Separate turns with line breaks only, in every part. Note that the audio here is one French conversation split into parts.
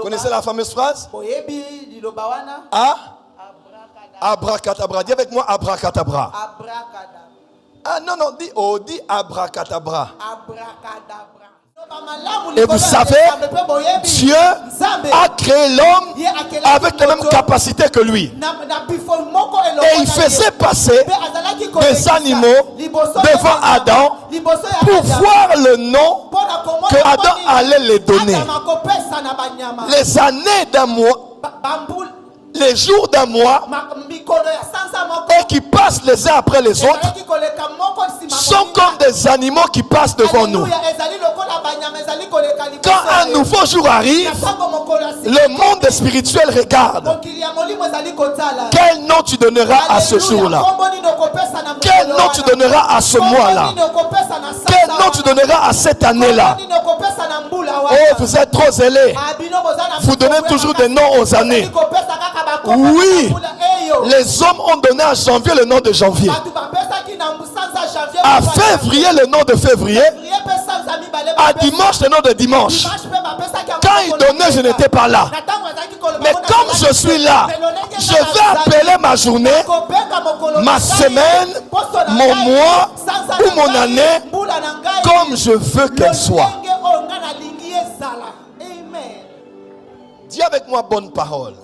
Connaissez la fameuse phrase? Ah? Abracadabra. Dis avec moi abracadabra. Ah non, non, dis abracadabra. Et vous savez, Dieu a créé l'homme avec les mêmes capacités que lui. Et il faisait passer des animaux devant Adam pour voir le nom que Adam allait les donner. Les années d'un mois, les jours d'un mois, et qui passent les uns après les autres, sont comme des animaux qui passent devant nous. Quand un nouveau jour arrive, le monde spirituel regarde. Quel nom tu donneras à ce jour-là? Quel nom tu donneras à ce mois-là? Quel nom tu donneras à cette année-là? Oh, vous êtes trop zélés. Vous donnez toujours des noms aux années. Oui, les hommes ont donné à janvier le nom de janvier, à février le nom de février, à dimanche le nom de dimanche. Quand ils donnaient, je n'étais pas là. Mais comme je suis là, je vais appeler ma journée, ma semaine, mon mois ou mon année comme je veux qu'elle soit. Dis avec moi bonne parole.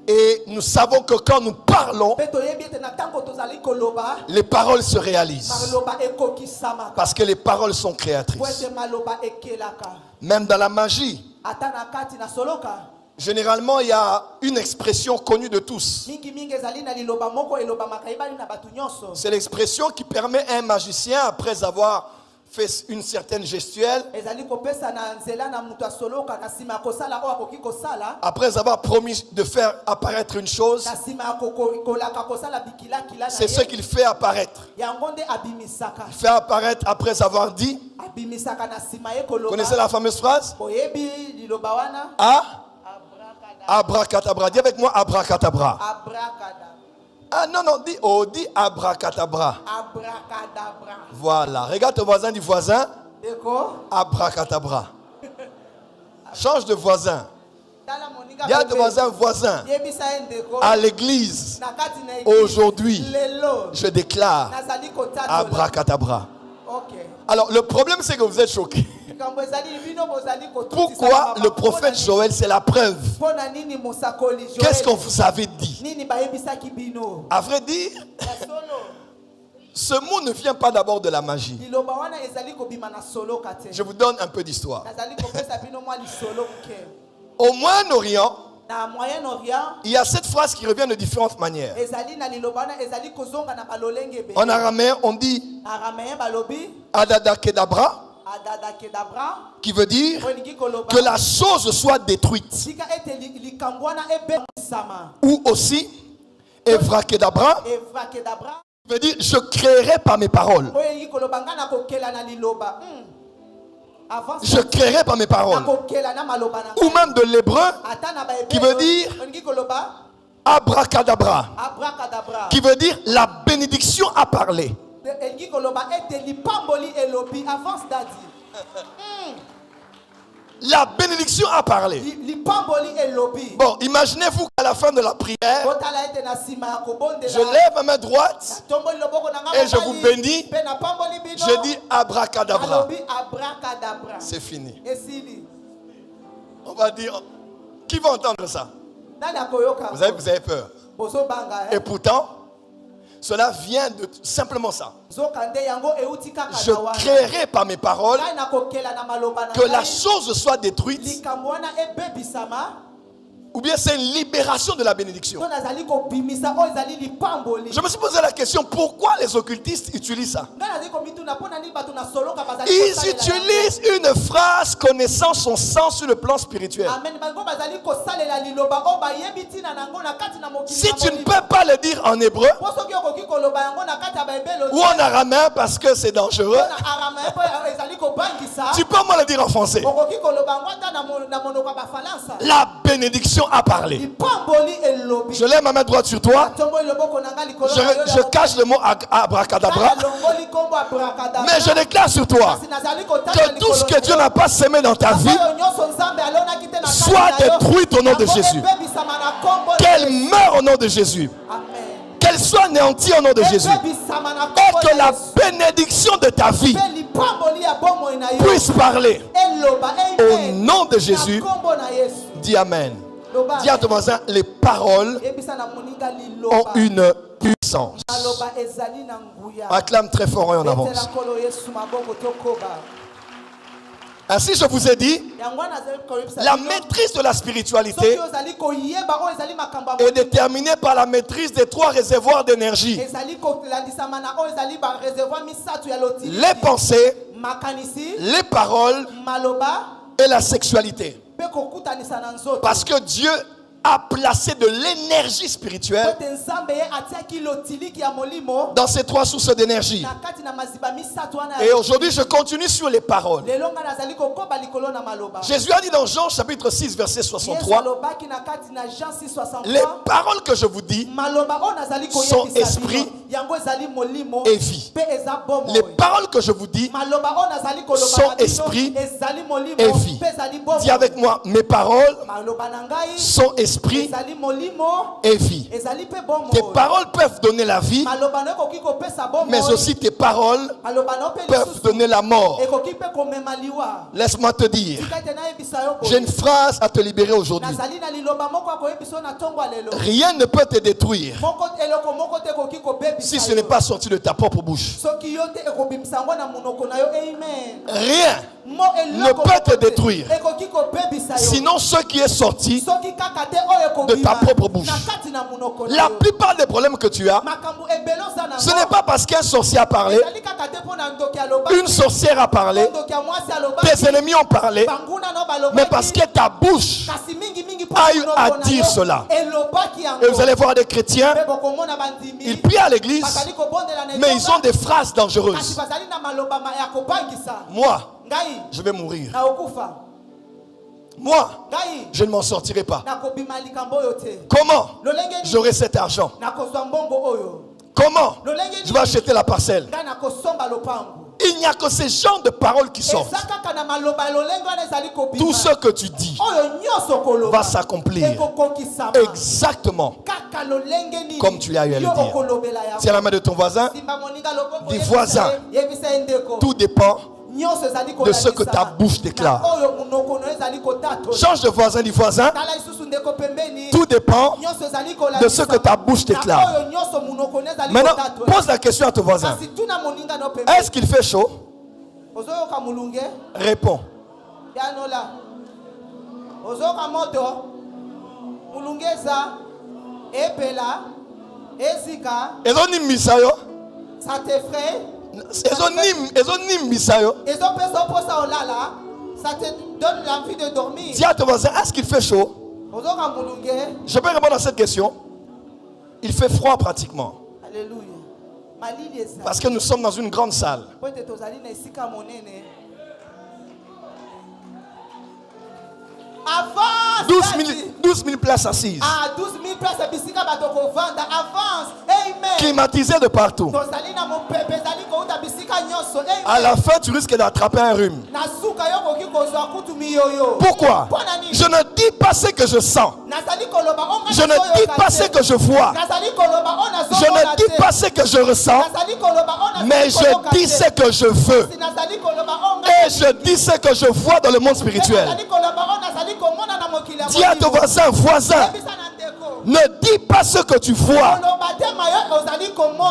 Et nous savons que quand nous parlons, les paroles se réalisent. Parce que les paroles sont créatrices. Même dans la magie, généralement il y a une expression connue de tous. C'est l'expression qui permet à un magicien, après avoir fait une certaine gestuelle, après avoir promis de faire apparaître une chose, c'est ce qu'il fait apparaître. Il fait apparaître après avoir dit. Connaissez la fameuse phrase? Ah? Abracadabra. Dis avec moi abracadabra. Ah non, non, dis abracadabra. Voilà. Regarde ton voisin du voisin. Abracadabra. Change de voisin. Il y a ton voisin. À l'église, aujourd'hui, je déclare abracadabra. Alors, le problème, c'est que vous êtes choqués. Pourquoi le prophète Joël, c'est la preuve? Qu'est-ce qu'on vous avait dit? À vrai dire, ce mot ne vient pas d'abord de la magie. Je vous donne un peu d'histoire. Au Moyen-Orient, il y a cette phrase qui revient de différentes manières. En araméen, on dit Adada Kedabra, qui veut dire que la chose soit détruite. Ou aussi Evra Kedabra, qui veut dire je créerai par mes paroles. Je créerai par mes paroles. Ou même de l'hébreu qui veut dire abracadabra, qui veut dire la bénédiction a parlé. La bénédiction a parlé. Bon, imaginez-vous qu'à la fin de la prière, je lève ma main droite et je vous bénis. Je dis abracadabra. C'est fini. On va dire, qui va entendre ça? Vous avez peur. Et pourtant, cela vient de simplement ça. Je créerai par mes paroles que la chose soit détruite. Ou bien c'est une libération de la bénédiction. Je me suis posé la question, pourquoi les occultistes utilisent ça? Ils utilisent une phrase connaissant son sens sur le plan spirituel. Si tu ne peux pas le dire en hébreu ou en araméen parce que c'est dangereux, tu peux moi le dire en français. La bénédiction a parlé. Je lève ma main droite sur toi. Je cache le mot abracadabra. Mais je déclare sur toi que tout ce que Dieu n'a pas semé dans ta vie soit détruite au nom de Jésus. Qu'elle meure au nom de Jésus. Qu'elle soit anéantie au nom de Jésus. Et que la bénédiction de ta vie puisse parler. Au nom de Jésus, dis Amen. Dis à ton voisin, les paroles ont une puissance. Acclame très fort et en avance. Ainsi, je vous ai dit, la maîtrise de la spiritualité est déterminée par la maîtrise des 3 réservoirs d'énergie. Les pensées, les paroles et la sexualité. Parce que Dieu a placé de l'énergie spirituelle dans ces 3 sources d'énergie. Et aujourd'hui, je continue sur les paroles. Jésus a dit dans Jean chapitre 6, verset 63, les paroles que je vous dis sont esprit et vie. Les paroles que je vous dis sont esprit et vie. Dis avec moi, mes paroles sont esprit et vie. Tes paroles peuvent donner la vie, mais aussi tes paroles peuvent donner la mort. Laisse-moi te dire, j'ai une phrase à te libérer aujourd'hui. Rien ne peut te détruire si ce n'est pas sorti de ta propre bouche. Rien ne peut te détruire, sinon ce qui est sorti de ta propre bouche. La plupart des problèmes que tu as, ce n'est pas parce qu'un sorcier a parlé, une sorcière a parlé, tes ennemis ont parlé, mais parce que ta bouche a eu à dire cela. Et vous allez voir des chrétiens, ils prient à l'église, mais ils ont des phrases dangereuses. Moi, je vais mourir. Moi, je ne m'en sortirai pas. Comment j'aurai cet argent? Comment je vais acheter la parcelle? Il n'y a que ces genres de paroles qui sortent. Tout ce que tu dis va s'accomplir exactement comme tu as eu à le dire. Tiens la main de ton voisin. Dis voisin, tout dépend de ce que ta bouche déclare. Change de voisin, dis voisin. Tout dépend de ce que ta bouche déclare. Maintenant, pose la question à ton voisin. Est-ce qu'il fait chaud? Réponds.
Ça t'effraie?
Ça
te donne l'envie de dormir.
Dis à ton voisin, est-ce qu'il fait chaud? Je peux répondre à cette question. Il fait froid pratiquement.
Alléluia.
Parce que nous sommes dans une grande salle. 12 000 places assises.
12 000 places avance. Amen.
Climatisées de partout. À la fin, tu risques d'attraper un rhume. Pourquoi? Je ne dis pas ce que je sens. Je ne dis pas ce que je vois. Je ne dis pas ce que je ressens. Mais je dis ce que je veux. Et je dis ce que je vois dans le monde spirituel. Dis à ton voisin, ne dis pas ce que tu vois.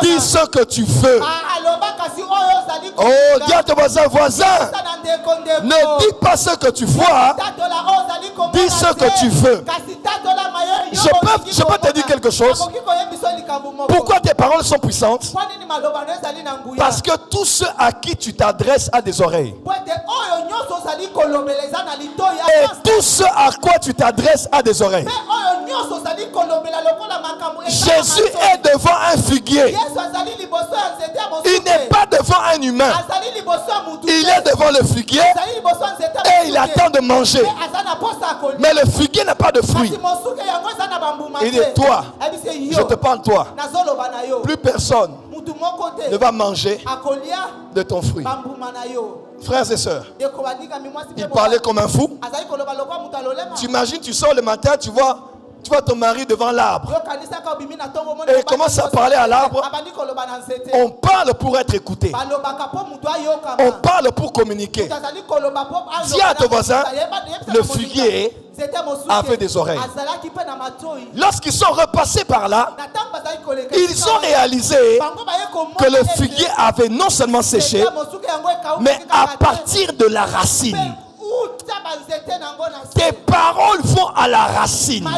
Dis ce que tu veux. Oh, dis à ton voisin, ne dis pas ce que tu vois. Dis ce que tu veux. Je peux te dire quelque chose. Pourquoi tes paroles sont puissantes? Parce que tous ceux à qui tu t'adresses a des oreilles. Et tous ceux à quoi tu t'adresses a des oreilles. Jésus est devant un figuier. Il n'est pas devant un humain. Il est devant le figuier et il attend de manger. Mais le figuier n'a pas de fruits. Il dit, toi, je te parle toi. Plus personne ne va manger de ton fruit. Frères et sœurs, il parlait comme un fou. Tu imagines, tu sors le matin, tu vois ton mari devant l'arbre. Et il commence à parler à l'arbre. On parle pour être écouté. On parle pour communiquer. Dis à ton voisin, le figuier avait des oreilles. Lorsqu'ils sont repassés par là, ils ont réalisé que le figuier avait non seulement séché, mais à partir de la racine. Tes paroles vont à la racine.